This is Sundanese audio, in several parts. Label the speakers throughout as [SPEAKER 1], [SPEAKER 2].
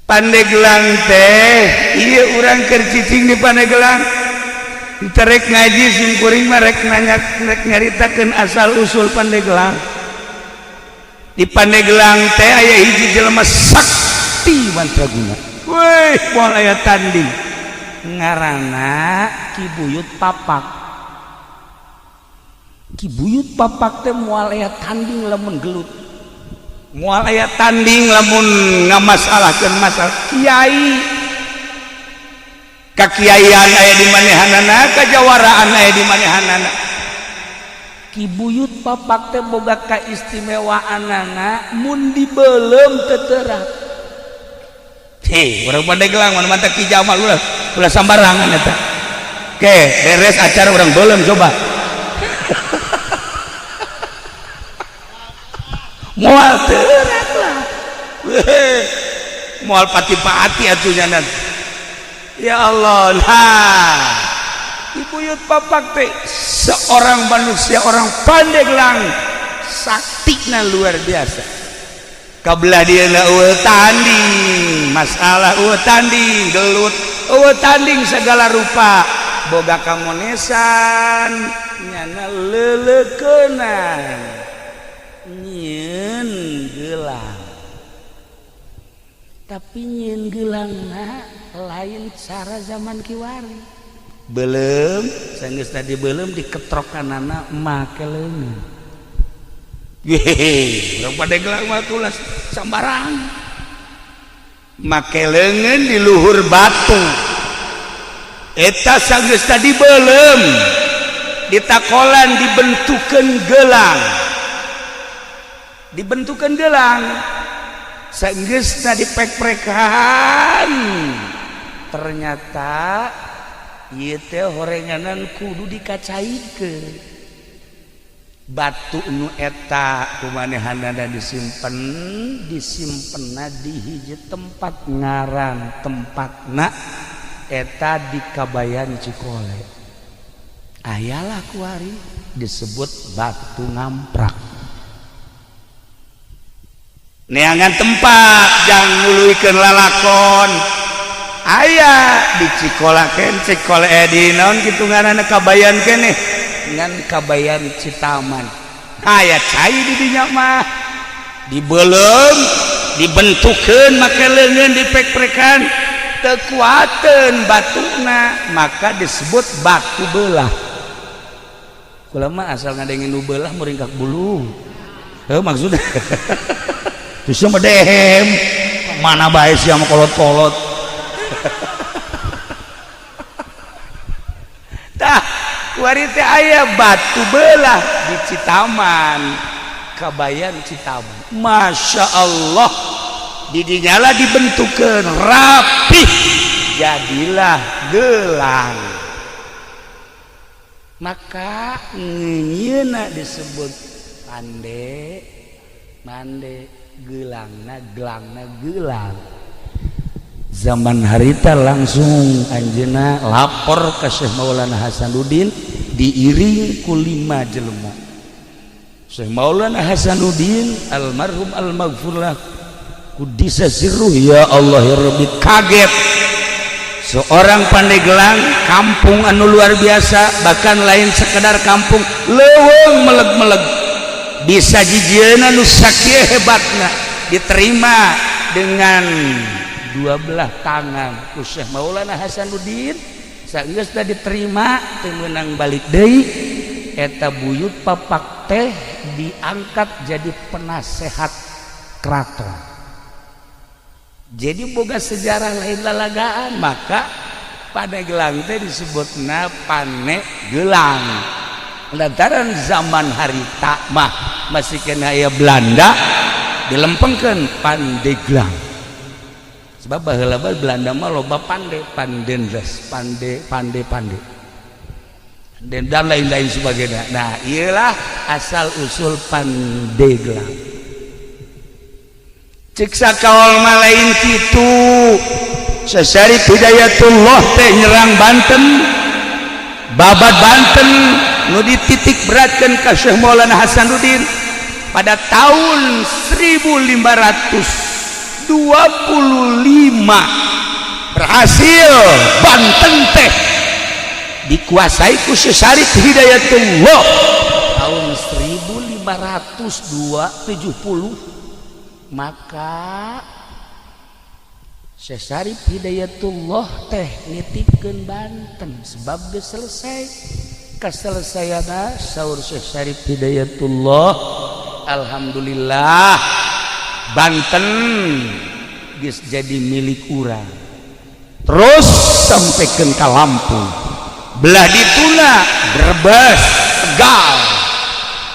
[SPEAKER 1] Pandeglang teh iya urang keur cicing di Pandeglang terek ngaji simkuring mah rek nyaritakeun asal usul Pandeglang. Di Pandeglang teh aya hiji jelema sakti mantraguna. Weh, moal aya tanding. Ngaranna Ki Buyut Papak. Ki Buyut Papak teh moal aya tanding lamun gelut. Moal aya tanding lamun ngamasalahkeun masalah kiai. Kakiaian aya di manehanana, kajawaraan aya di manehanana. Ki Buyut Papak teh boga kaistimewaanana mun dibeulem teu teurat. Heh, urang Pandeglang mana mantap Ki Jamal ulah sambarangan eta. Oke, beres acara urang beulem coba. Moal teurat lah. Moal pati-pati atunya nanti. Ya Allah, nah Ibu Yud Papak teh seorang manusia, orang Pandeglang saktina luar biasa. Kabelah dia na tanding masalah, tanding gelut, tanding segala rupa, boga kamonesan, nyana leleukeunan, nyeun gelang. Tapi nyeun geulangna lain cara zaman kiwari. Belum sanggeus tadi belum diketrokanana make leungeun. Ye, urang Pandeglang mah tulas sambarang. Make leungeun di luhur batu. Eta sanggeus tadi belum ditakolan dibentukeun gelang. Dibentukeun gelang. Sanggeusna dipek-prekan. Ternyata ieu teh horenganan kudu dikacaikeun. Batu nu eta kumanehanana disimpenna di hiji tempat ngaran tempatna eta di Kabayan Cikole. Ayalah kuari disebut Batu Ngamprak. Neangan tempat jang nguluikeun lalakon. Aya di Cikolakeun Cikole di naon kitu ngaranna Kabayan keneh ngan Kabayan Citaman. Aya cai di dinya mah dibeulem dibentukeun make leungeun dipek-prekan teu kuateun batuna maka disebut batu beulah. Kula mah asal ngadengin nu beulah muringkak bulu. Heuh maksudna terus mah dehem mana bae sia mah kolot-kolot. Tah kuari teh aya batu beulah di Citaman Kabayan Citaman. Masya Allah di dinyala dibentukeun rapih jadilah gelang. Maka nyeuna disebut pande mande gelangna gelang. Zaman harita langsung anjeunna lapor ka Syekh Maulana Hasanuddin diiring ku 5 jelema. Syekh Maulana Hasanuddin almarhum almaghfurlah kuddisa sirruh ya Allah ya Rabbi kaget. Seorang Pandeglang kampung anu luar biasa, bahkan lain sekedar kampung leuweung meleg-meleg bisa jijieuna nu sakieu hebatna diterima dengan 12 tangan ku Syekh Maulana Hasanuddin. Sageusna diterima teu meunang balik deui eta Buyut Papak teh diangkat jadi penasehat keraton. Jadi boga sejarah lain lalagaan, maka Pandeglang teh disebutna Panegelang. Lantaran zaman harita mah masih kena aya Belanda dilempengkeun Pandeglang. Sebab baheula Belanda mah loba pandendres, pande dan lain-lain sebagainya. Nah, iyalah asal usul Pandeglang. Cek sakaol mah lain kitu. Sasari Hidayatullah teh nyerang Banten, babat Banten nu dititik beratkeun ka Syekh Maulana Hasanuddin pada tahun 1500 berhasil Banten teh dikuasai ku Syarif Hidayatullah tahun 1570. Maka Syarif Hidayatullah teh nitipkeun Banten sebab geus selesai. Kaselesaiana saur Syarif Hidayatullah, alhamdulillah Banten geus jadi milik urang. Terus sampaikan ke Lampung, belah dituna Brebes, Tegal,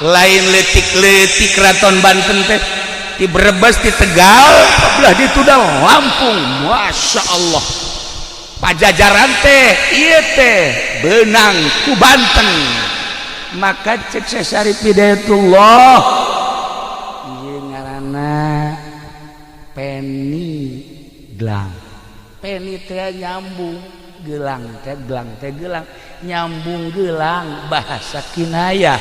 [SPEAKER 1] lain letik-letik keraton Banten teh di Brebes di Tegal, belah dituna Lampung. Masya Allah, Pajajaran teh ieu teh beunang ku Banten. Maka cek Syarif Hidayatullah ieu ngaranna Peni Gelang. Peni teh nyambung, gelang teh gelang, nyambung gelang bahasa kinayah.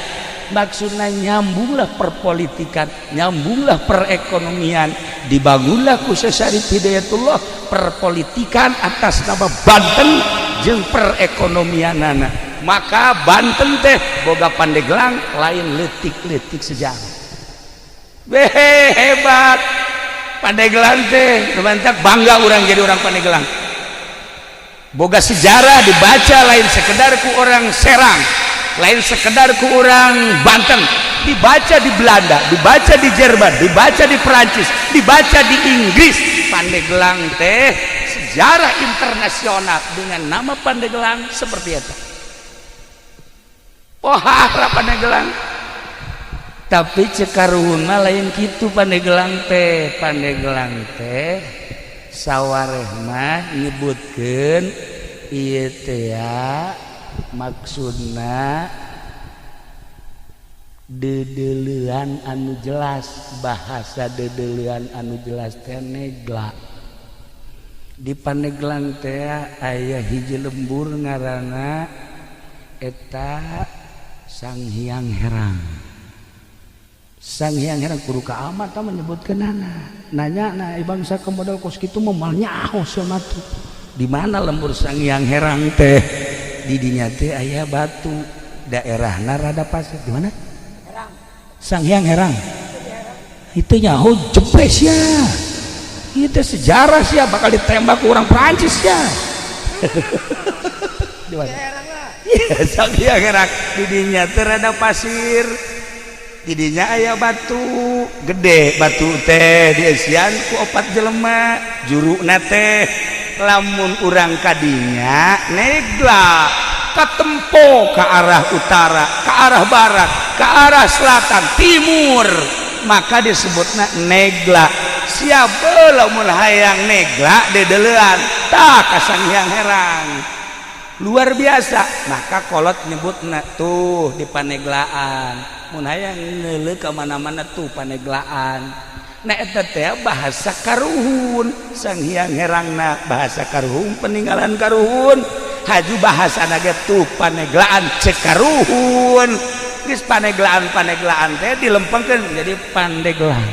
[SPEAKER 1] Maksudnya nyambunglah perpolitikan, nyambunglah perekonomian, dibangunlah ku Syarif Hidayatullah perpolitikan atas nama Banten jeung perekonomianana. Maka Banten teh boga Pandeglang lain letik-letik sejarah. Hebat Pandeglang teh, teman-teman bangga orang jadi orang Pandeglang. Boga sejarah dibaca lain sekedar ku orang Serang, lain sekedar ku orang Banten, dibaca di Belanda, dibaca di Jerman, dibaca di Perancis, dibaca di Inggris. Pandeglang teh sejarah internasional dengan nama Pandeglang seperti itu. Pohara Pandeglang. Tapi cekaruhuna lain kitu Pandeglang teh. Pandeglang teh sawareh mah nyebutkeun ieu teh maksudna dedeleuan anu jelas. Bahasa dedeleuan anu jelas teh negla. Di Pandeglang teh aya hiji lembur ngaranna eta Sang Hyang Herang. Sang Hyang Herang kudu ka amat tah menyebutkeunana. Nanya na bangsa ke modal kos kitu moal nyaho cenah tuh. Di mana lembur Sang Hyang Herang teh? Di dinya teh aya batu. Daerahna rada pasir. Di mana? Herang. Sang Hyang Herang. Itu nyaho jepres ya. Itu sejarah sih bakal ditembak orang Prancis ya. Di mana? Iya, Sang Hyang Herang. Di dinya teh rada pasir. Didinya aya batu gede, batu teh diesian ku 4 jelema. Juruna teh lamun urang kadinya negla katempo ke arah utara, ke arah barat, ke arah selatan, timur, maka disebutna negla. Siapa lamun hayang negla dedeleuan tah ka Sang Hyang Herang. Luar biasa. Maka kolot nyebutna tuh di Paneglaan. Mun hayang ngeuleuh ka mana-mana tuh Paneglaan. Nah eta teh bahasa Karuhun. Sang Hyang Herangna bahasa Karuhun, peninggalan Karuhun. Haju bahasana ge tuh Paneglaan cek Karuhun. Geus Paneglaan teh dilempengkeun jadi Pandeglang.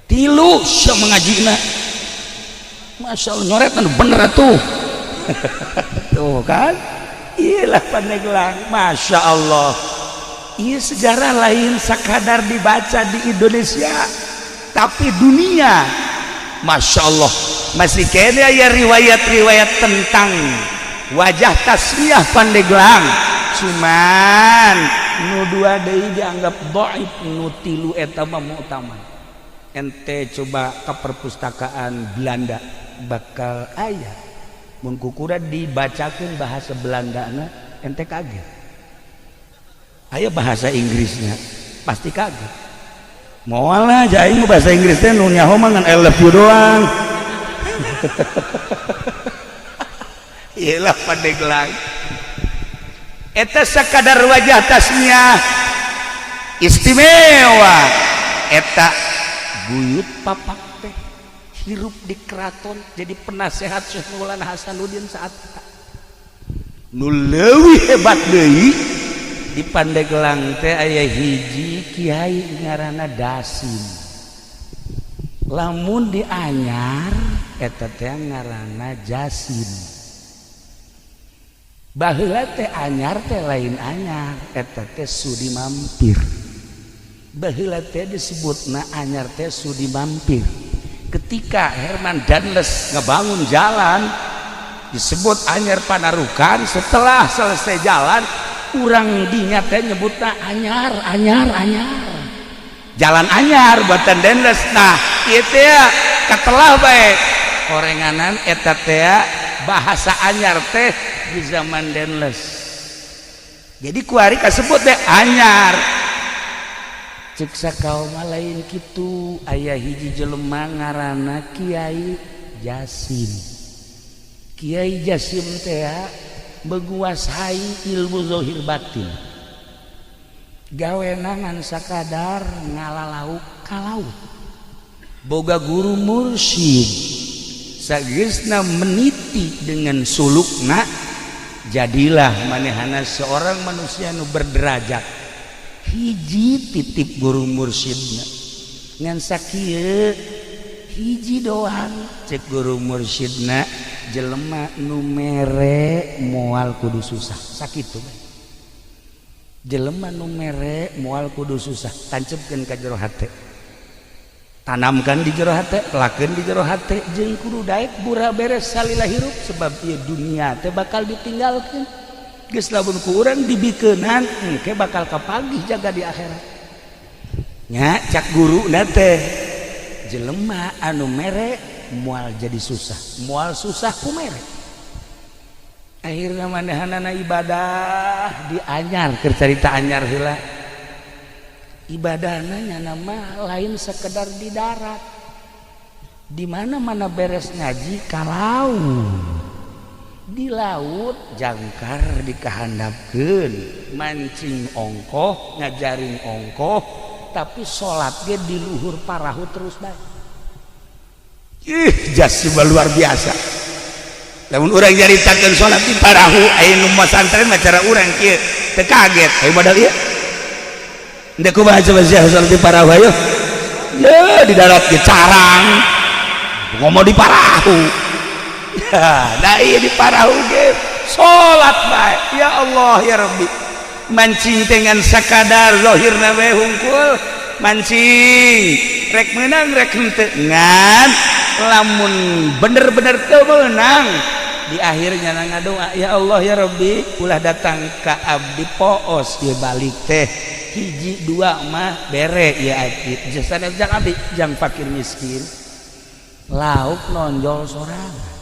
[SPEAKER 1] Tilu sia mangajina. Masyaallah nyoret anu bener atuh. Tuh kan, iyalah Pandeglang. Masya Allah. Iya sejarah lain sekadar dibaca di Indonesia, tapi dunia, Masya Allah, masih kena ya riwayat-riwayat tentang wajah tasmiyah Pandeglang. Cuman nu dua deui dianggap dhaif, nu tilu eta mah mu'tamad. Ente coba ke perpustakaan Belanda bakal aya. Mun kukura dibacakeun bahasa Belandana ente kaget. Aya bahasa Inggrisnya pasti kaget. Moal aja aing bahasa Inggris teh nu nyaho mah ngan I love you doang. Iyalah Pandeglang. Eta sakadar wajah tasmiyah istimewa. Eta buyut papak teh hirup di keraton jadi penasehat Syekh Maulana Hasanuddin saat nu leuwih hebat deui di Pandeglang teh aya hiji kiai ngaranna Dasim. lamun di anyar eta teh ngaranna jasim. Baheula teh anyar teh lain anyar, eta teh sudi mampir. Baheula teh disebutna anyar teh sudi mampir. Ketika Herman Danles ngebangun jalan disebut anyar Panarukan, setelah selesai jalan urang dinya teh nyebutna anyar jalan anyar buatan Danles. Nah ieu teh katelah bae orenganan eta teh bahasa anyar teh di zaman Danles. Jadi kuari kasebut teh anyar. Cek sakaoma lain kitu, aya hiji jelema ngaranna Kiai Jasim. Kiai Jasim teh menguasai ilmu zahir batin. Gawena ngan sakadar ngalalauk ka laut. Boga guru mursyid. Sageusna meniti dengan sulukna, jadilah manehana seorang manusia nu berderajat. Hiji titip guru mursyidna ngan sakieu hiji doang cek guru mursyidna, jelema nu mere moal kudu susah sakitu. Jelema nu mere moal kudu susah tancepkeun ka jero hate, tanamkan di jero hate, lakeun di jero hate, jeung kudu daek bura beres salila hirup sebab ieu dunia teh bakal ditinggalkeun. Geus lamun ku urang dibikeunan engke bakal kapagih jaga di akhirat. Nya cak guruna teh jelema anu mere moal jadi susah, moal susah ku mere. Akhirna manehanana ibadah di anyar, keur carita anyar heula. Ibadahna nya nama lain sekedar di darat. Di mana-mana beres ngaji ka laut. Di laut jangkar dikahandapkeun, mancing ongkoh, ngajarin ongkoh, tapi sholat ge di luhur parahu terus bae. Jasim luar biasa. Lamun urang nyaritakeun sholat di parahu, aya nu masantren mah cara urang kieu teu kaget. Aya modal ieu. Endek kumaha coba sholat di parahu ayo. Ya di darat ge carang. Ngomong di parahu. Nah iya di parahu ge salat bae. Ya Allah ya Rabbi, mancing dengan sakadar zahirna we hungkul, mancing rek meunang rek henteu ngan lamun bener-bener teu meunang di akhirnya ngadoa, ya Allah ya Rabbi, ulah datang ka abdi poos ieu balik teh hiji dua mah bere ya abdi jasana jang abdi jang fakir miskin lauk nonjol sorangan.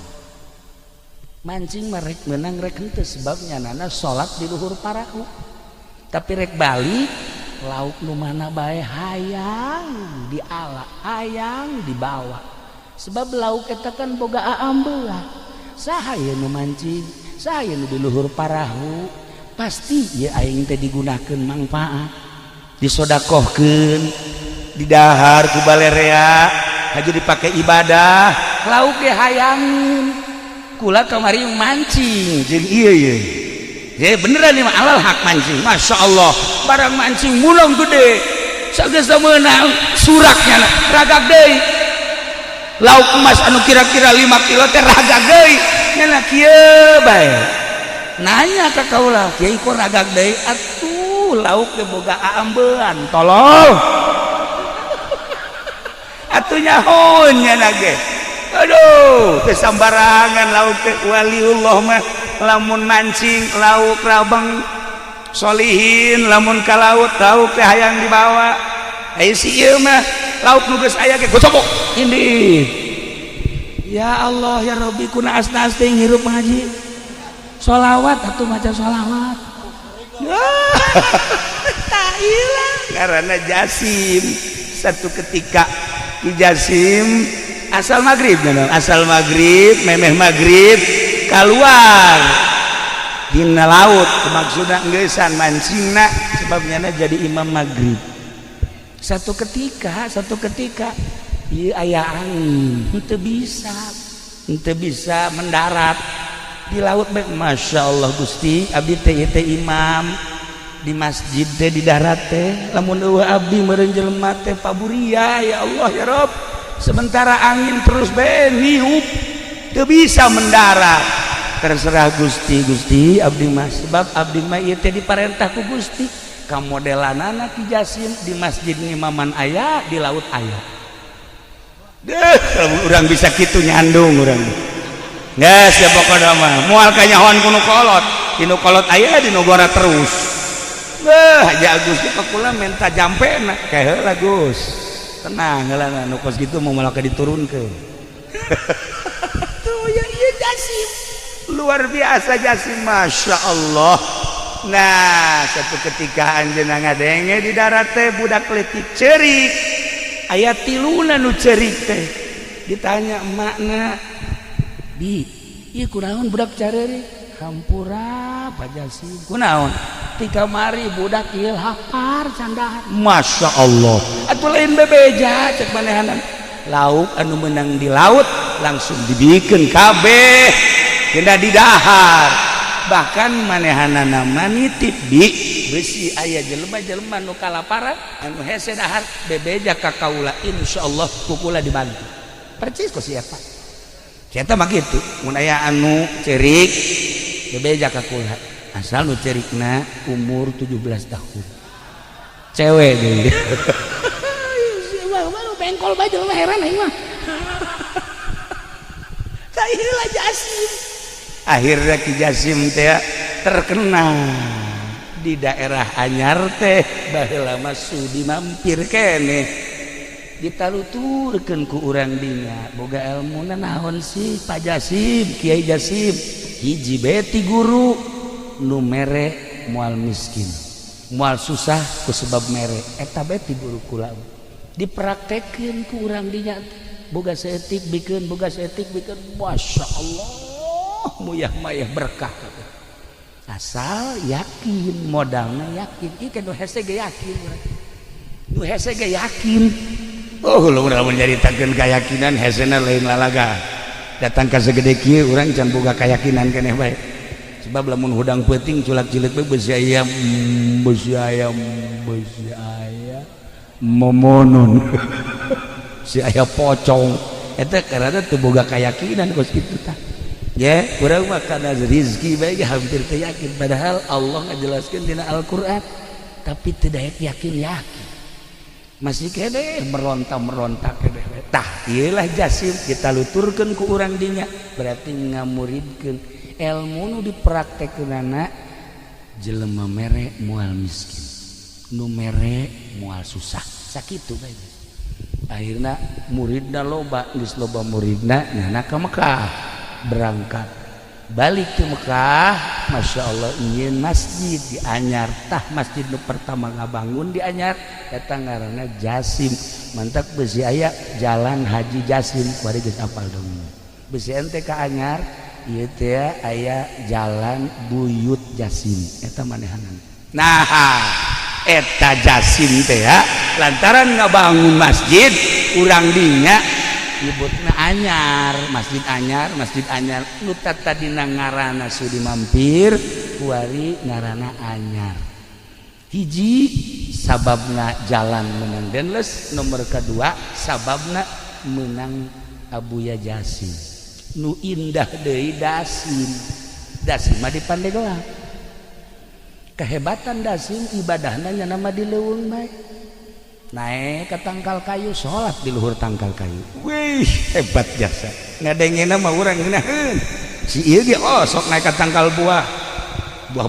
[SPEAKER 1] Mancing merek menang rek henteu sebabnya nana salat di luhur parahu, tapi rek balik lauk nu mana bae hayang diala, hayang dibawa, sebab lauk eta kan boga aambeula. Saha ieu nu mancing, saha ieu nu di luhur parahu, pasti ieu aing teh digunakeun mangpaat, disodakohkeun, didahar ku balerea, haju dipake ibadah, lauk ge hayangin. Kula kamari mancing jeung ieu ya beneran ieu mah alal hak mancing, masya Allah barang mancing mulung gede sageus meunang suraknya ragag deui lauk emas anu kira-kira 5 kilo teh ragag deui nya kieu bae nanya ka kaula kieu kok ragag deui atuh lauk teh boga aambean tolol atuh nyahoun nya nage. Aduh, kesambarangan lauk waliullah mah lamun mancing lauk rabeng solihin lamun ka laut lauk teh hayang dibawa. Ai si ieu mah lauk nu geus aya ge gocobok indih. Ya Allah ya Rabbi kunaasna teh hirup ngaji. Sholawat atuh maca sholawat. Tah ieu karena Jasim satu ketika di Jasim asal maghrib memeh maghrib keluar dina laut maksudna geussan mancingna sebabnya jadi imam maghrib. Satu ketika ieu aya angin henteu bisa mendarat di laut bae. Masya Allah Gusti abdi teh imam di masjid teh di darat teh lamun eueuh abdi meureun jelema teh paburia ya Allah ya Rabb sementara angin terus niup teu bisa mendarat. Terserah Gusti abdi mah, sebab abdi mah ieu teh diparentah ku Gusti ka modelanana Ki Jasim di masjid Imaman aya, di laut aya. Urang bisa kitu nyandung urang. Geus ya pokona mah moal kanyahoan ku nu kolot, di nu kolot aya di nu gora terus. Haja Gusti pakula menta jampena kae heula Gus. Tenang heula nu kos kitu mau malah diturunkeun. Tuh ya ieu Jasim. Luar biasa Jasim, Masya Allah. Nah satu ketika anjeunna ngadenge di darat teh budak leutik ceurik aya tiluna nu ceurik teh ditanya emakna, "Bi, ieu kunaon budak careurik?" "Hampura Pak Jasim." "Kunaon?" "Ti kamari budak ieu lapar candahan." Masya Allah, atuh lain bebeja cek manehanna lauk anu menang di laut langsung dibikeun kabeh kena di dahar. Bahkan manehana nama nitip Bi besi aya jelema-jelema nu kalaparan anu hese dahar bebeja ka kaula insyaallah kukula dibantu. Percis ku siapa eta mah kitu mun aya anu cerik bebeja ka kula asal nu cerikna umur 17 tahun cewek deui. Mah bengkol bae jelema heran aing mah. Saiheulah Jasim. Akhirnya Ki Jasim teh terkenal di daerah anyar teh baheula mah sudi mampir keneh ditaluturkeun ku urang dinya boga elmuna naon sih Pak Jasim, Kiai Jasim. Hiji beti guru nu mere moal miskin moal susah ku sebab mere eta beti guru kula dipraktekeun ku urang dinya boga saeutik bikeun boga saeutik bikeun. Masya Allah muyah-mayah berkah asal yakin modalnya yakin ikan nu hese ge yakin nu hese ge yakin. Oh lu udah menceritakeun keyakinan hesena lain lalaga datang ka segede kieu urang can boga keyakinan keneh bae sebab lamun hudang peuting culak cileuk bae beusi ayam momonun si aya pocong eta karana teu boga keyakinan kos kitu tah. Ya, urang mah kana rezeki bae hampir teu yakin padahal Allah ngajelaskeun dina Al-Qur'an tapi teu daek yakin masih kene meronta kene tah ieu lah Jasim kita luturkeun ku urang dinya berarti ngamuridkeun ilmu nu dipraktekeunana jelema mere moal miskin nu mere moal susah sakitu bae. Akhirna muridna loba geus loba muridna nyana ka Mekah berangkat balik ke Mekah. Masya Allah ingin masjid di Anyar tah masjid nu pertama ngabangun di Anyar eta ngaranna Jasim mantak besi aya jalan Haji Jasim kuari geus apal dong besi ente ka Anyar ieu teh aya jalan Buyut Jasim eta manehanna. Nah eta Jasim teh ya lantaran ngabangun masjid urang dinya nyebutna Anyar masjid Anyar nu tadina ngaranna sudi mampir kuari ngaranna Anyar. Hiji sababna jalan menang denles, nomor kedua sababna menang Abuya Jasim nu indah deui Dasim mah di Pandeglang. Kehebatan Dasim ibadahna nya nama di leuweung bae naik ke tangkal kayu sholat di luhur tangkal kayu. Wih hebat jasa ngadengena mah urang ngeunaheun si ieu ge sok naik ke tangkal buah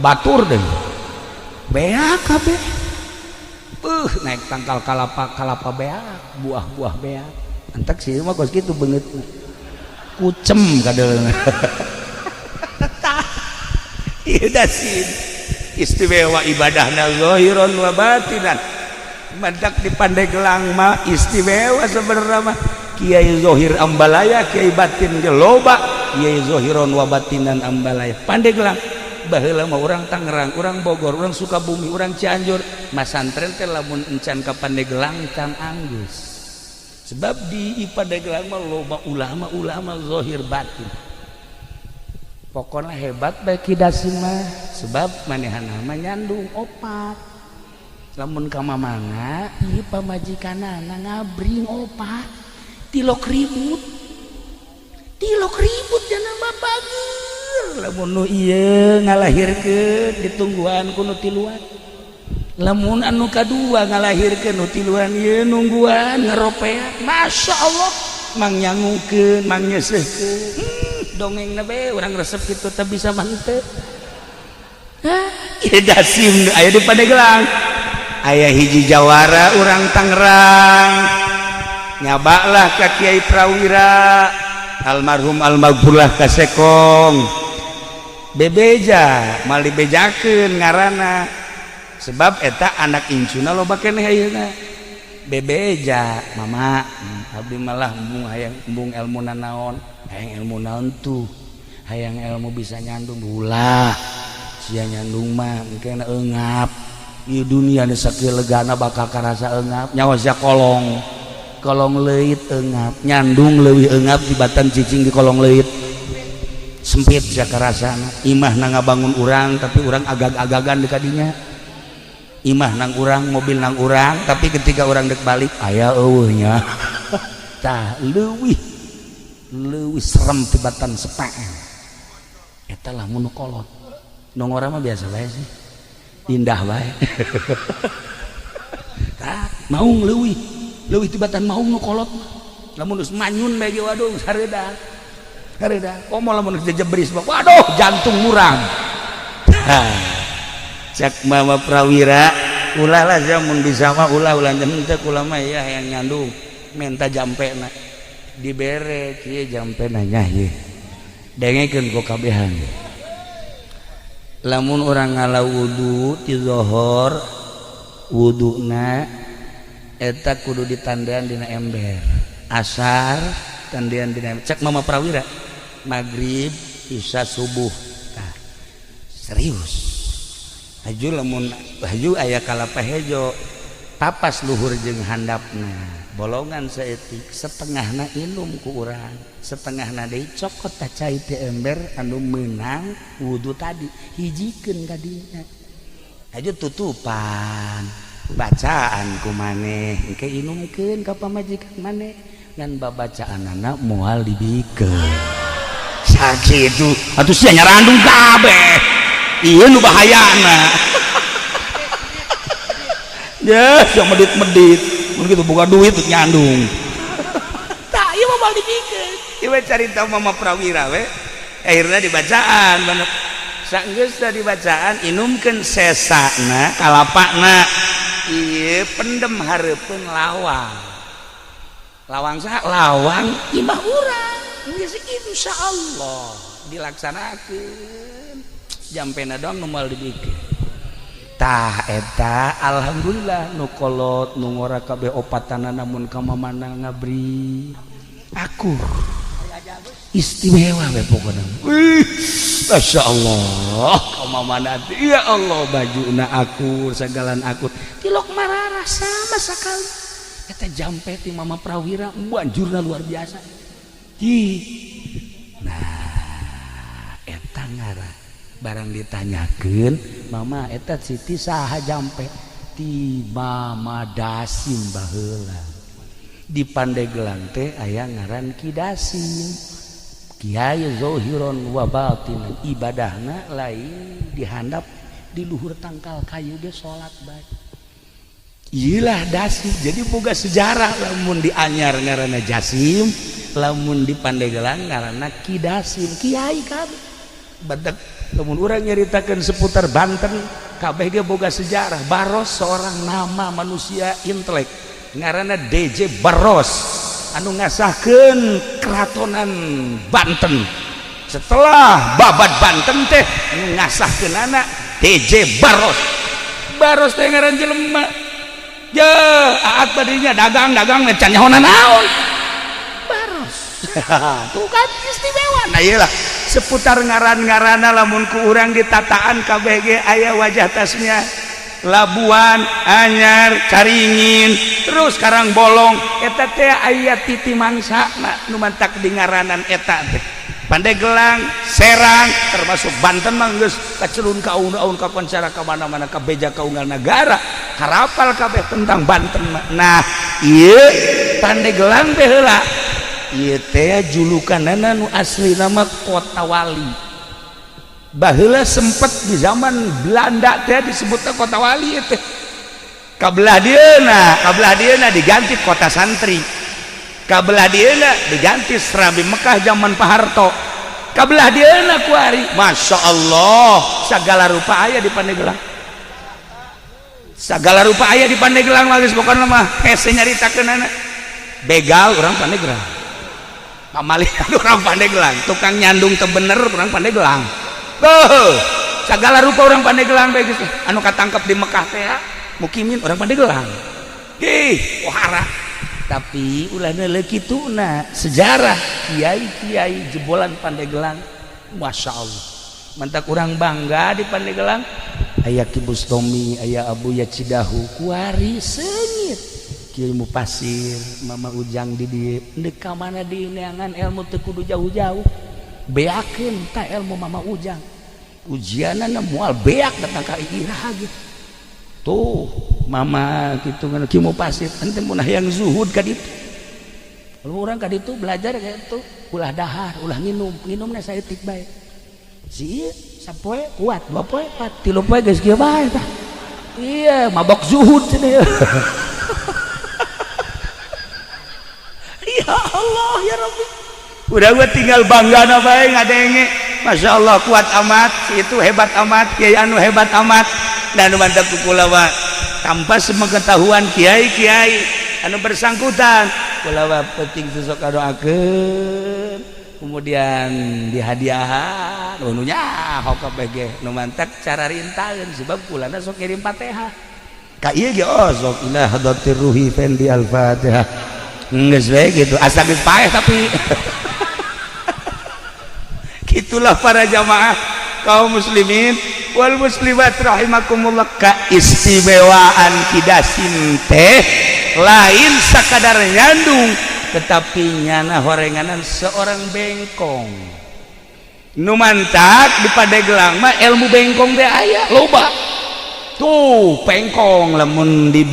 [SPEAKER 1] batur deui beak kabeh naik tangkal kalapa beak buah beak antak si ieu mah kos kitu beungeutna kucem kadeulna. Ieu Dasim istimewa ibadahna zahiran wa batinan. Mantak di Pandeglang mah istimewa sebenarnya mah Kiai Zohir Ambalaya Kiai Batin ge loba Kiai Zohiron wa Batinan Ambalaya Pandeglang baheula mah urang Tangerang urang Bogor urang Sukabumi urang Cianjur masantren teh lamun encan ka Pandeglang can anggus sebab di Pandeglang mah loba ulama Zohir Batin pokona hebat bae Ki Dasim mah sebab manehana mah nyandung opat lamun ka mamana ieu pamajikanana ngabring opat tilok ribut jangan babager lamun nu ieu ngalahirkeun ditungguan ku nu tiluan lamun anu kadua ngalahirkeun nu tiluan ieu nungguan ngaropean masya Allah mang nyangukeun mang nyeseuhkeun dongengna be urang resep kitu teh bisa mantep ieu dasim aya di Pandeglang aya hiji jawara urang Tangerang nyabaklah ka Kiai Prawira almarhum almarhumlah kasekong bebeja mal dibejakeun ngaranna sebab eta anak incuna loba keneh ayeuna bebeja mama abdi malah embung ilmu naon hayang ilmu naon tuh hayang ilmu bisa nyandung ulah sia nyandung mah engke eungap ieu dunia nu sakieu legana bakal karasa eungap nyawa sia kolong leuit eungap nyandung leuwih eungap tibatan cicing di kolong leuit sempit sia karasana imah na ngabangun urang tapi urang agag-agagan di kadinya imah nang urang mobil nang urang tapi ketika urang dek balik aya eueuhnya tah leuwih serem tibatan sepaen eta lamun nu kolot nu ngora mah biasa bae sih indah bae tah maung leuwih tibatan maung nu kolot lamun geus manyun bae ge waduh sareudak komo lamun geus jebris waduh jantung murang cak Mama Prawira ulah lah jamun bisa mah ulah teh kula mah ya hayang nyandung menta jampena dibere kieu jampena nya ieu dengekeun ku kabehan lamun urang ngala wudu ti zuhur wuduna eta kudu ditandean dina ember asar tandean dina ember cek Mama Prawira maghrib isya subuh tah serius haju aya kalapa hejo papas luhur jeung handapna bolongan saeutik setengahna ilum ku urang setengahna deui cokot teh cai teh ember anu meunang wudu tadi hijikeun ka dinya haju tutupan bacaan ku maneh engke inumkeun ka pamajikan maneh ngan babacaanana moal dibikeun sakitu atuh sia nyarandung kabeh iya nu bahayana ya yang medit-medit begitu buka duit untuk nyandung tak iya mah mal dipikeun ieu carita Mama Prawira we akhirna dibacaan bener saenggeus da dibacaan inumkeun sesana kalapana ieu pendem hareupeun lawang saha lawang imah urang geus insyaallah dilaksanakeun jampena doang nu moal dibikeun tah eta alhamdulillah nu kolot nu ngora kabeh opatana namun ka mamana ngabri akur istimewa we pokona masyaallah ka mamana ya Allah bajuna akur sagalan akur tilok mararah sama sakali eta jampe ti Mama Prawira banjurna luar biasa nah eta ngara barang ditanyakeun mama eta Siti saha jampe ti Mama Dasim baheula di Pandeglang teh aya ngaran Ki Dasim Kiai Zohiron wa Batin ibadahna lain dihandap di luhur tangkal kayu ge salat bae iyalah Dasim jadi boga sejarah lamun di Anyar ngaranna Jasim lamun di Pandeglang ngaranna Ki Dasim kiai kabeh badak lamun urang nyaritakeun seputar Banten kabeh ge boga sejarah Baros seorang nama manusia intelek ngaranna DJ Baros anu ngasahkeun keratonan Banten setelah babat Banten teh anu ngasahkeunana DJ Baros teh ngaran jelema ya aat badinya dagang can nyaho naon Baros tuh kan istimewa nah iyalah seputar ngaran-ngarana lamun ku urang ditataan kabeh ge aya wajah tasnya Labuan, Anyar, Caringin, terus Karangbolong eta teh aya titi mangsana nu mantak di ngaranan eta teh Pandeglang, Serang termasuk Banten mah geus kacelun ka aun-aun kapancara ka mana-mana ka beja ka unggal negara harapal kabeh tentang Banten nah ieu Pandeglang teh heula ieu teh julukanana nu asli nama Kota Wali. Baheula sempet di zaman Belanda teh disebutna Kota Wali teh. Kabelah dieuna diganti Kota Santri. Kabelah dieuna diganti Serambi Mekah zaman Pak Harto. Kabelah dieuna kuari. Masya Allah, segala rupa aya di Pandeglang. Segala rupa aya di Pandeglang geus pokona mah hese nyaritakeunana. Begal orang Pandeglang. Pamalihan orang Pandeglang, tukang nyandung teu bener orang Pandeglang. Segala rupa orang Pandeglang bae geus anu katangkep di Mekah teh mukimin orang Pandeglang. Wahara. Tapi ulana leuh kituna sejarah kiai-kiai jebolan Pandeglang. Masya Allah. Mantak urang bangga di Pandeglang. Aya Ki Bustomi, aya Abuya Cidahu, kuari seungit. Kiai Mupasir, Mama Ujang di dieu. Deuk ka mana di neangan ilmu teu kudu jauh-jauh. Beakeun ta ilmu Mama Ujang. Ujianana moal beak datang ka Iraha gitu. Tuh Mama kitu ngan Ki Mupasir ente mun hayang zuhud ka ditu. Kalau urang ka ditu belajar kitu, ulah dahar, ulah nginumna saeutik bae. Si ieu sapoe kuat, 2 poe, 4, 3 poe geus kieu bae tah. Iya, mabok zuhud cenah. Ya Allah ya Rabbi, udah gue tinggal bangga na bae ngadenge. Masya Allah kuat amat, itu hebat amat, kiai anu hebat amat. Dan mantap kula wa tanpa sepengetahuan kiai-kiai anu bersangkutan kula wa penting sok kadoakeun, kemudian dihadiahan nu nyaho kabeh ge nu mantap cara rintaeun sebab kulana sok kirim Fatihah ka ieu ge sok ila hadatir ruhi fendi al-Fatihah. Nggak sesuai gitu, asal geus paeh tapi gitulah para jamaah kaum muslimin wal muslimat rahimakumullah. Keistimewaan kidasim teh lain sakadar nyandung, tetapi nyana horenganan seorang bengkong. Nu mantak di Pandeglang mah ilmu bengkong teh aya loba. Tuh pengkong lamun di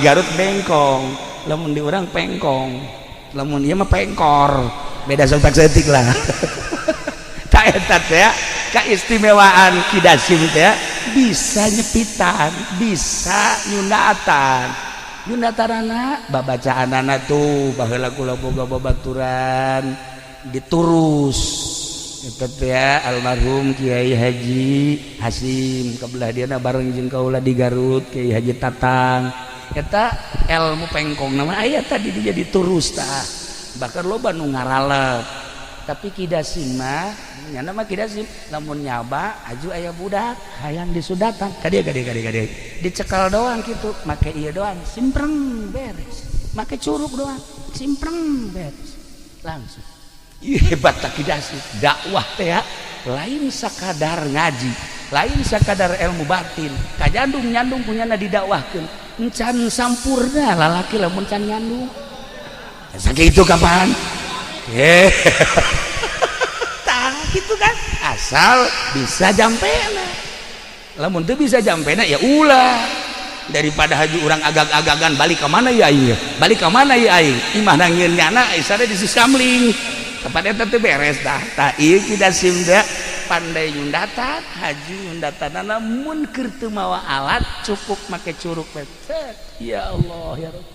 [SPEAKER 1] Garut bengkong. Lamun di orang pengkong, lamun ieu mah pengkor, beda setik lah. Ta eta teh keistimewaan kidasim teh bisa nyepitan, bisa nyundatan. Nyundatanana babacaanana tuh baheula kula boga babaturan diturus. Eta teh almarhum Kiai Haji Hasim kabelah diana bareng jeung kaula di Garut Kiai Haji Tatang. Eta ilmu pengkong nama aya tadi dia diturus tah bakar loba nu ngaralep. Tapi kidasim mah nya nama kidasim lamun nyaba aju aya budak hayang disudatan kadia dicekal doang gitu make ieu doang simpreng beres, make curug doang simpreng beres langsung. Ieu hebat tak kidasim. Dakwah teh lain sakadar ngaji, lain sakadar ilmu batin, kajandung nyandung punyana didakwahkeun encan sampurna lalaki lamun can nyandung sakitu kapan tah gitu kan asal bisa jampena. Lamun teu bisa jampena ya ulah daripada haji urang agag-agagan balik ke mana ya aing balik ke mana ya aing imah nangieun nyana isada di Susamling tempat eta teh beres tah. Tah ieu kidasim da pandai nyundatan haji nyundatanana mun keur teu mawa alat cukup make curug we. Ya Allah ya Rabb.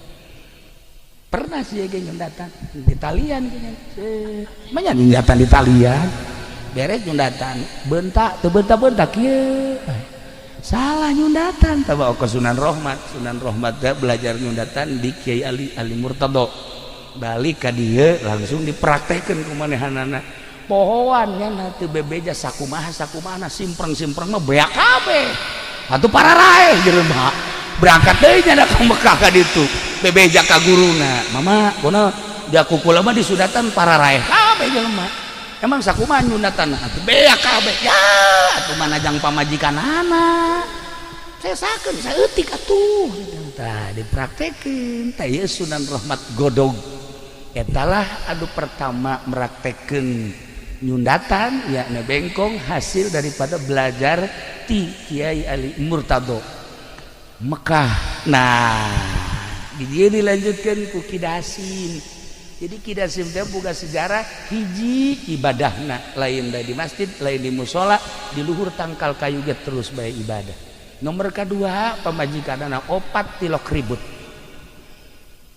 [SPEAKER 1] Pernah sih ge nyundatan di talian gini. Manya nyundatan di talian. Beres nyundatan bentak teu bentak-bentak kieu. Salah nyundatan tah bawa ke Sunan Rohmat. Sunan Rohmat teh belajar nyundatan di Kiai Ali Murtado. Balik ka dieu langsung dipraktekkeun ku manehanana. Pohoan nya teu bebeja sakumaha simpreng mah beak kabeh. Atuh pararae jelema. Berangkat deui nya ka Mekah ka ditu. Bebeja ka guruna. Mama, kunaon? Da kukula mah disudatan pararae kabeh jelema. Emang sakumaha nyundatan? Atuh beak kabeh. Ya, atuh manajang pamajikanana. Saya sakeun saeutik atuh. Tah dipraktekeun. Tah ieu Sunan Rohmat Godog. Etalah anu pertama meraktekeun nyundatan yakni bengkong hasil daripada belajar ti Kiai Ali Murtado Mekah. Nah di dia dilanjutkan ku kidasim Jadi Ki Dasim teh boga sejarah hiji ibadahna lain di masjid, lain di musola, di luhur tangkal kayu ge terus bae ibadah. Nomor kedua pamajikanana opat tilok ribut.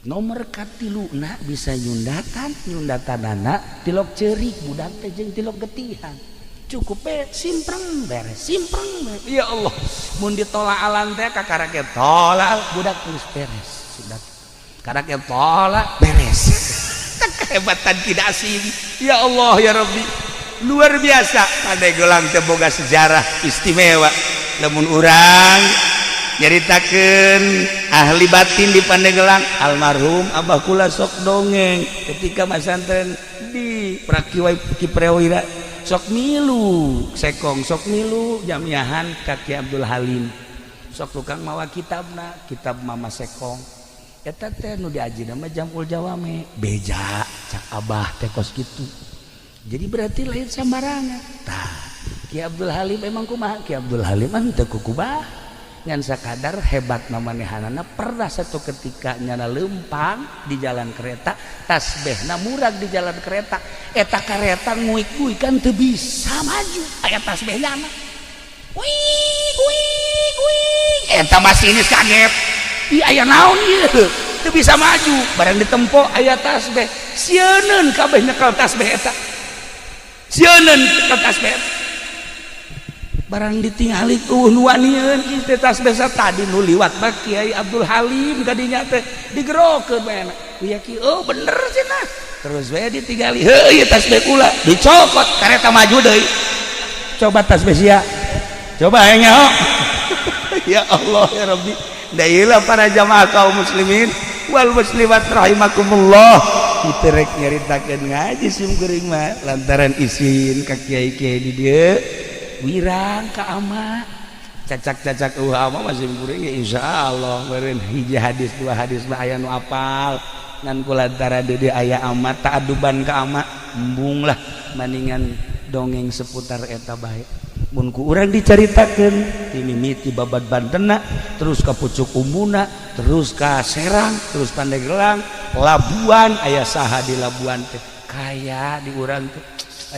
[SPEAKER 1] Nomor katiluna bisa nyundatanana tilok ceurik budak teh jeung tilok getihan. Cukup simpreng beres. Ya Allah, mun ditolak alan teh kakaraket tolak budak terus beres. Sudah kakaraket tolak beres. Kehebatan Ki Dasim. Ya Allah ya Rabbi, luar biasa. Pandeglang teh boga sejarah istimewa. Lamun urang nyaritakeun ahli batin di Pandeglang, almarhum Abah kula sok dongeng ketika masantren di Prakiwai Kiprewira sok milu sekong sok milu jamiahan Kaki Abdul Halim sok tukang mawa kitabna kitab Mama Sekong eta teh nu diajina mah Jamul Jawame beja cak Abah teh kos kitu. Jadi berarti lain sambarangan. Tah Ki Abdul Halim emang kumaha? Ki Abdul Halim mah teu kukubah ngan sakadar hebat mamanehanana pernah satu ketika nyana lempang di jalan kereta tasbehna murag di jalan kereta eta kereta nguik-nguik kan teu bisa maju aya tasbehnya mah wih eta masinis kaget ieu aya naon ieu teu bisa maju barang ditempo aya tasbeh sieun kabeh nyekel tasbeh eta sieun nyekel tasbeh eta barang ditingali nuanieun ieu tasbeh tadi nu liwat mah Kiai Abdul Halim kadinya teh digerokeun bae ya Ki oh bener cenah terus bae ditingali heuh ieu tasbeh kula dicokot kareta maju deui coba tasbeh sia coba aya nyaho ya Allah ya Rabbi da ieu para jamaah kaum muslimin wal muslimat rahimakumullah kitu rek nyaritakeun ngaji sim geuring mah lantaran izin ka kiai-kiai di dieu wirang ka ama cacak-cacak ama masih kuring insyaallah meureun hiji hadis dua hadis mah aya nu apal ngan kulantaran deui aya ama taaduban ka ama embung lah maningan dongeng seputar eta bae mun ku urang dicaritakeun timimiti babad Bantenna terus ka Pucuk Umbuna terus ka Serang terus Pandeglang Labuan aya saha di Labuan teh kaya di urang teh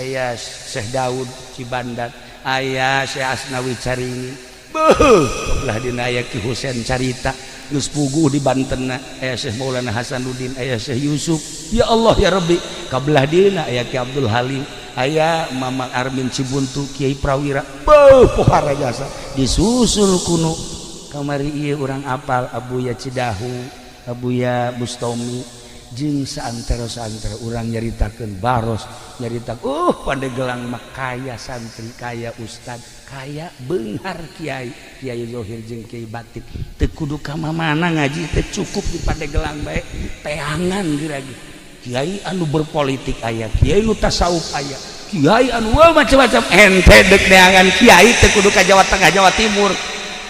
[SPEAKER 1] aya Syekh Daud Cibandat aya Syekh Asnawi Caringin beuh belah dina aya Ki Husein Carita geus puguh di Bantenna aya Syekh Maulana Hasanuddin aya Syekh Yusuf ya Allah ya Rabbi kabelah dina aya Ki Abdul Halim aya Mamang Armin Cibuntu Kiai Prawira beuh pohara jasa disusul kuno kamari ieu urang apal Abuya Cidahu Abuya Bustomi jeung saantara urang nyaritakeun baros nyaritakeun Pandeglang mah kaya santri kaya ustad kaya beunghar kiai Zohir jeung Kiai Batik teu kudu ka mana ngaji teh cukup di Pandeglang bae teangan geragi kiai anu berpolitik aya kiai nu tasawuf aya kiai anu macam-macam ente deuk neangan kiai teu kudu ka Jawa Tengah Jawa Timur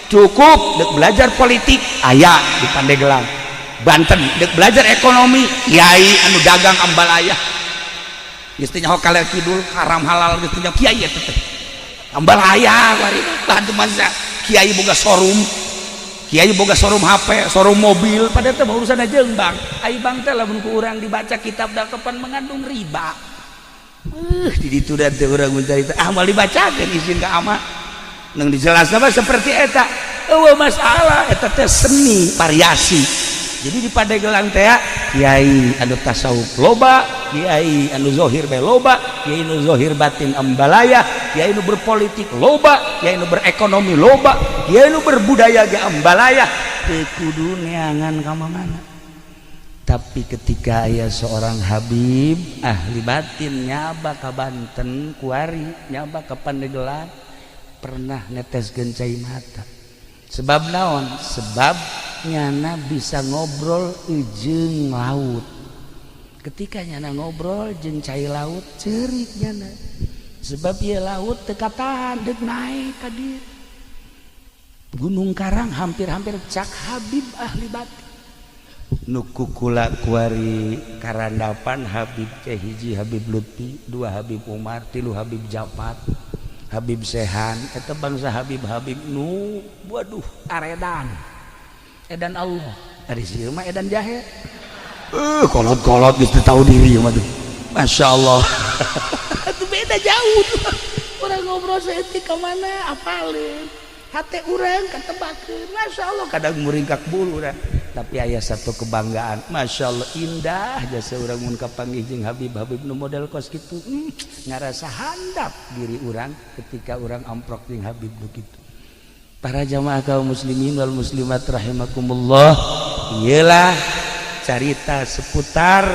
[SPEAKER 1] cukup deuk belajar politik aya di Pandeglang Banten dek belajar ekonomi kiai anu dagang ambal ayah istinya hokal kidul haram halal istinya kiai eta teh ambal ayah bari bantu masa kiai boga showroom HP showroom mobil pada teh urusan jeung bang ai bang teh lamun ku urang dibaca kitab dakepan mengandung riba di ditu da teh urang mencari teh moal dibacakeun izin ka ama nang dijelasna mah seperti eta eueuh masalah eta teh seni variasi. Jadi di Pandeglang teh kiai anu tasawuf loba, kiai anu zohir bae loba, kiai anu zohir batin ambalaya, kiai anu berpolitik loba, kiai anu berekonomi loba, kiai anu berbudaya ge ambalaya. Teu kudu neangan ka mana. Tapi ketika aya seorang habib ahli batin nyaba ka Banten kuari, nyaba ka Pandeglang pernah neteskeun cai mata. Sebab naon? Sebab nyana bisa ngobrol jeung laut. Ketika nyana ngobrol jeung cai laut ceurik nyana. Sebab ieu laut teu katahan deuk naik ka dieu. Gunung Karang hampir-hampir cak habib ahli batin. Nu kukula kuari karandapan habib teh hiji Habib Lutfi, dua Habib Umar, tilu Habib Japat, Habib Sehan, eta bangsa Habib-habib nu waduh aredan. Edan Allah, dari sieu mah edan jahe. kolot-kolot gitu tahu diri mah tuh. Masya Allah. Itu beda jauh tuh. Orang ngobrol seetik ke mana apalin. Hati orang ketebakan. Masya Allah kadang muringkak bulu dah. Tapi ayah satu kebanggaan. Masya Allah indah jasa orang mun kapanggih jeung Habib nu model kos gitu. Ngarasa handap diri orang ketika orang amprok jeung Habib begitu. Para jamaah kaum muslimin wal muslimat rahimakumullah. Iyalah cerita seputar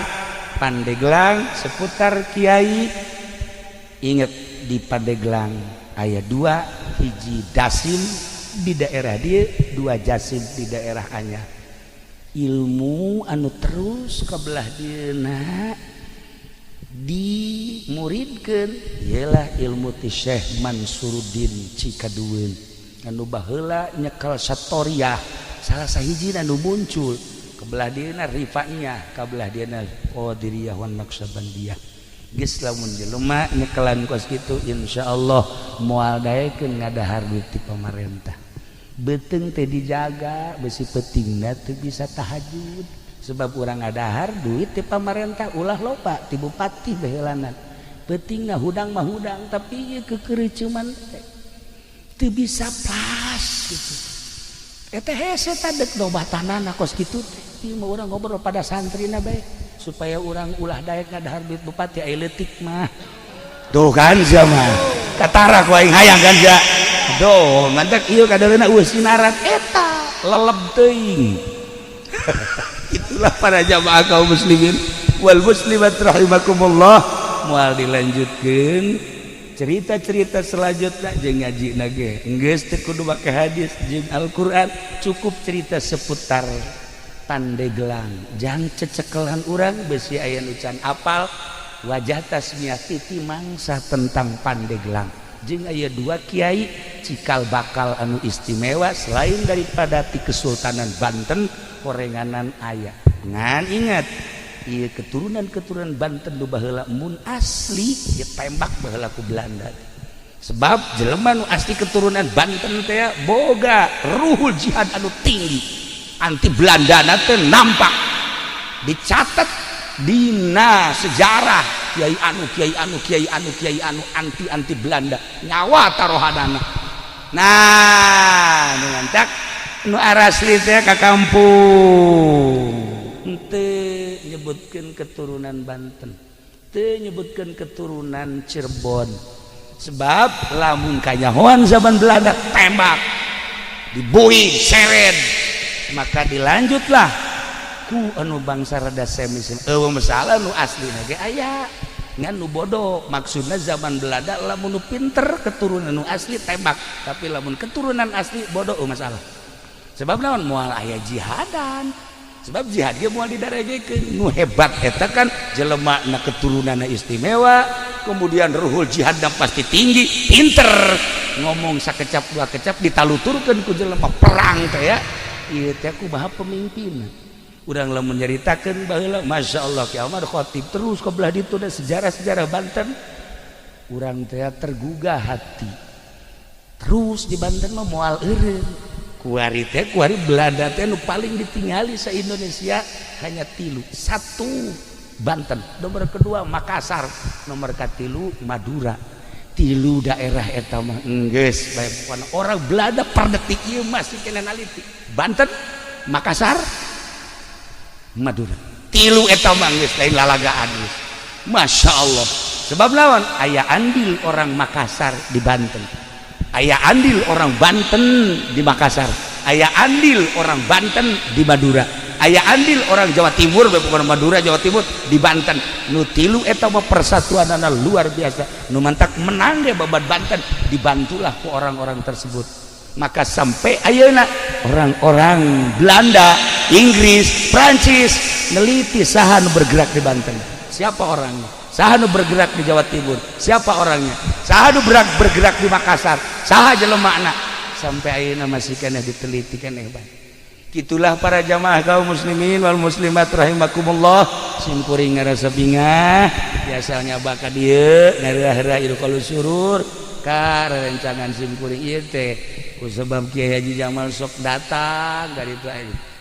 [SPEAKER 1] Pandeglang, seputar Kiai. Ingat di Pandeglang ayat 2 hiji Dasim di daerah dia, 2 Jasim di daerah Anyar. Ilmu anu terus kebelah dieuna dimuridkeun ialah ilmu ti Syekh Mansuruddin Cikadueun anu baheula nyekel satoriah salah sahiji anu muncul kebelah dieuna Rifaiyah kabelah dieuna Qadiriyah wan Naqsabandiyah. Geus lamun jelema nyekelan kos kitu insyaallah moal daekeun ngadahar duit ti pamarentah. Beteng teh dijaga besi petingna teu bisa tahajud sebab urang ngadahar duit ti pamarentah ulah loba ti bupati baheulanan. Petingna hudang mah hudang tapi ieu kekereucuman teu bisa pas gitu. Eta hese tadek nobatanana kos kitu teh. Ieu mah urang ngobrol pada santrina bae supaya urang ulah daek ngadahar duit bupati aya leutik mah. Tuh kan sama katarak wae hayang kan ja. Doh mantak ieu kadaleuna sinaran eta leleb teuing. Itulah para jamaah kaum muslimin wal muslimat rahimakumullah. Moal dilanjutkeun cerita-cerita selanjutnya jeung ngajina ge geus teu kudu make hadis jeung Al-Qur'an, cukup cerita seputar Pandeglang. Jang cecekelan urang besi aya nu can apal wajah tasmiyah titi mangsa tentang Pandeglang. Jeung aya 2 kiai cikal bakal anu istimewa selain daripada ti Kesultanan Banten korenganan aya. Ngan ingat ieu keturunan-keturunan Banten nu baheula mun asli ieu tembak baheula ku Belanda. Sebab jelema nu asli keturunan Banten teh boga ruhul jihad anu tinggi anti Belandana teh nampak dicatat dina sejarah kiai anu anti Belanda nyawa tarohadana. Nah dengan tak nu arasli teh ka kampung teu nyebutkeun keturunan Banten, teu nyebutkeun keturunan Cirebon. Sebab lamun kanyahoan zaman Belanda tembak dibuing seret maka dilanjutlah ku anu bangsa rada semis eueuh masalah nu aslina ge aya ngan nu bodoh. Maksudna zaman Belanda lamun nu pinter keturunan nu asli tembak tapi lamun keturunan asli bodoh masalah. Sebab naon moal aya jihadan. Sebab jihad ge moal didarajekeun nu hebat eta kan jelema na keturunanna istimewa kemudian ruhul jihadna pasti tinggi pinter ngomong sakecap dua kecap ditaluturkeun ku jelema perang teh ya ieu teh kumaha pemimpin. Urang lamun nyaritakeun baheula masyaallah Ki Ahmad Khatib terus ka belah ditu da sejarah-sejarah Banten urang teh tergugah hati. Terus di Banten mah moal eureun kuari teh kuari Belanda teh nu paling ditingali sa Indonesia hanya 3. 1 Banten, nomor kedua Makassar, nomor katilu Madura. 3 daerah eta mah geus bae pokona orang Belanda per detik ieu masih kena naliti. Banten, Makassar, Madura. 3 eta mah geus lain lalagaan geus. Masyaallah. Sebab lawan aya andil orang Makassar di Banten. Aya andil orang Banten di Makassar, aya andil orang Banten di Madura, aya andil orang Jawa Timur bukan Madura Jawa Timur di Banten. Nu 3 eta mah persatuanana luar biasa. Nu mantak menang ge babat Banten dibantulah ku orang-orang tersebut. Maka sampai ayeuna orang-orang Belanda, Inggris, Prancis neliti saha nu bergerak di Banten. Siapa orangnya? Saha nu bergerak di Jawa Timur? Siapa orangnya? Saha nu bergerak di Makassar? Saha jelemana? Sampai ayeuna masih kena diteliti keneh bae. Kitulah para jamaah kaum muslimin wal muslimat rahimakumullah. Simkuring ngarasa bingah, biasanya baka dieu ngarah-rah ieu kalau surur ka rencangan simkuring ieu teh. Ku sebab Kiai Haji Jamal sok datang dari itu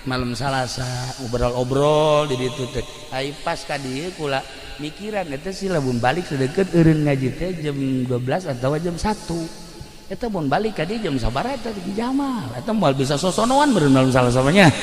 [SPEAKER 1] malam Salasa obrol-obrol di ditu teh ai pas ka dieu kula mikiran eta si lamun balik sedeket eureun ngaji teh jam 12 atau jam 1 eta mun balik ka dieu jam sabaraha eta di Jamal eta moal bisa sosonoan meureun malam Salasa mah nya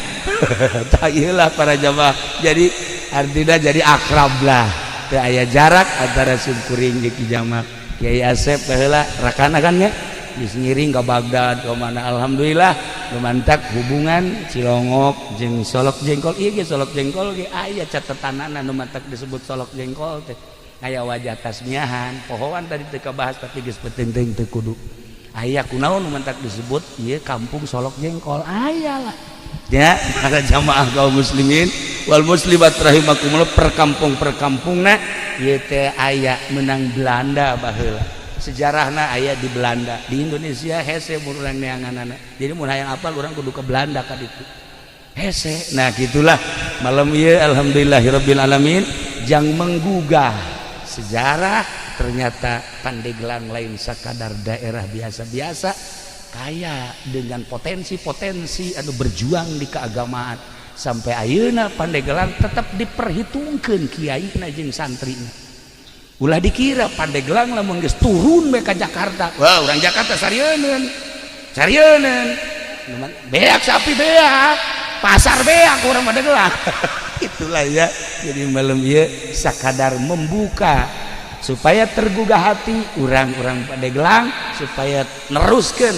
[SPEAKER 1] tah ieu lah para jamaah jadi artinya jadi akrab lah teu aya jarak antara simkuring jeung Ki Jamal Kiai Asep baheula rakana kan nya geus ngiring ka Baghdad ka mana alhamdulillah lumantak hubungan Cilongok jeung Solok Jengkol ieu ge Solok Jengkol ge aya catetanana nu mantak disebut Solok Jengkol teh aya wajah tasmiahan pohoan tadi teu kabahas tapi geus penting teu kudu aya kunaon nu mantak disebut ieu kampung Solok Jengkol aya lah ya para jamaah kaum muslimin wal muslimat rahimakumullah perkampung-perkampungna ieu teh aya menang Belanda baheula sejarahna aya di Belanda di Indonesia hese mun urang neanganana jadi mun hayang apal urang kudu ke Belanda ka ditu hese nah gitulah malam ieu alhamdulillahirabbil alamin jang menggugah sejarah ternyata Pandeglang lain sakadar daerah biasa-biasa kaya dengan potensi-potensi anu berjuang di keagamaan sampai ayeuna Pandeglang tetap diperhitungkeun kiaina jeung santrina ulah dikira Pandeglang lamun geus turun we ka Jakarta wah urang Jakarta sarieun beak sapi beak pasar beak urang Pandeglang itulah ya jadi malam ieu sakadar membuka supaya tergugah hati urang-urang Pandeglang supaya neruskeun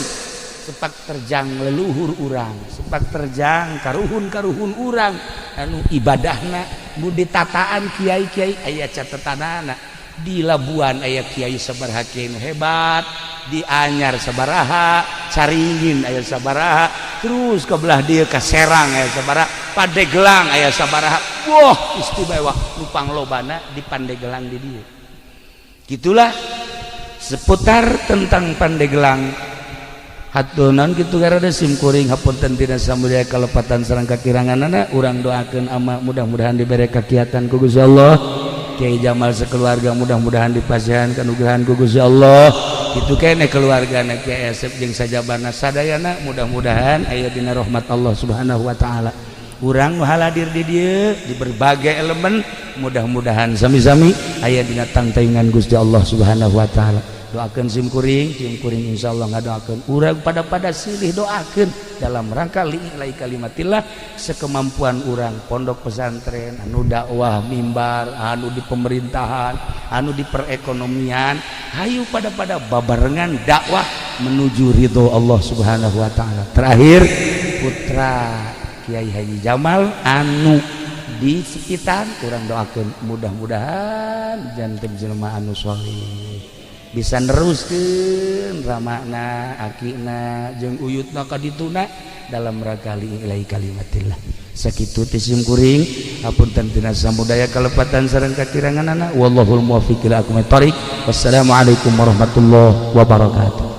[SPEAKER 1] sepak terjang leluhur urang sepak terjang karuhun-karuhun urang anu ibadahna nu ditataan kiai-kiai aya catetanana di Labuan aya kiai sabaraha kiai hebat di Anyar sabaraha Caringin aya sabaraha terus ke belah dieu ka Serang aya sabaraha Pandeglang aya sabaraha wah istimewa nu panglobana di Pandeglang di dieu gitulah seputar tentang Pandeglang hatunan kitu garada simkuring hapunten tina samudaya kalepatan sareng kakiranganana urang doakeun ama mudah-mudahan dibere kakiatan ku Gusti Allah Kiai Jamal sekeluarga mudah-mudahan dipasihan kanugrahan ku Gusti Allah kitu keneh keluargana Kiai Asep jeung sajabana sadayana mudah-mudahan aya dina rahmat Allah Subhanahu wa taala urang nu haladir di dieu di berbagai elemen mudah-mudahan sami-sami aya dina tangtaingan Gusti Allah Subhanahu wa taala doakeun simkuring insyaallah ngadoakeun urang pada silih doakeun dalam rangka li'ilai kalimatillah sekemampuan urang pondok pesantren anu dakwah mimbar anu di pemerintahan anu di perekonomian hayu pada babarengan dakwah menuju ridho Allah Subhanahu wa taala terakhir putra Kiai Haji Jamal anu di sekitar urang doakeun mudah-mudahan janten jelema anu sholih bisa neruskeun ramana akina jeung uyutna ka dituna dalam rangka li'ilai kalimatillah sakitu ti simkuring hapunten tina samudaya kalepatan sareng kakiranganana wallahul muwaffiq ila aqwamit thoriq wassalamualaikum warahmatullahi wabarakatuh.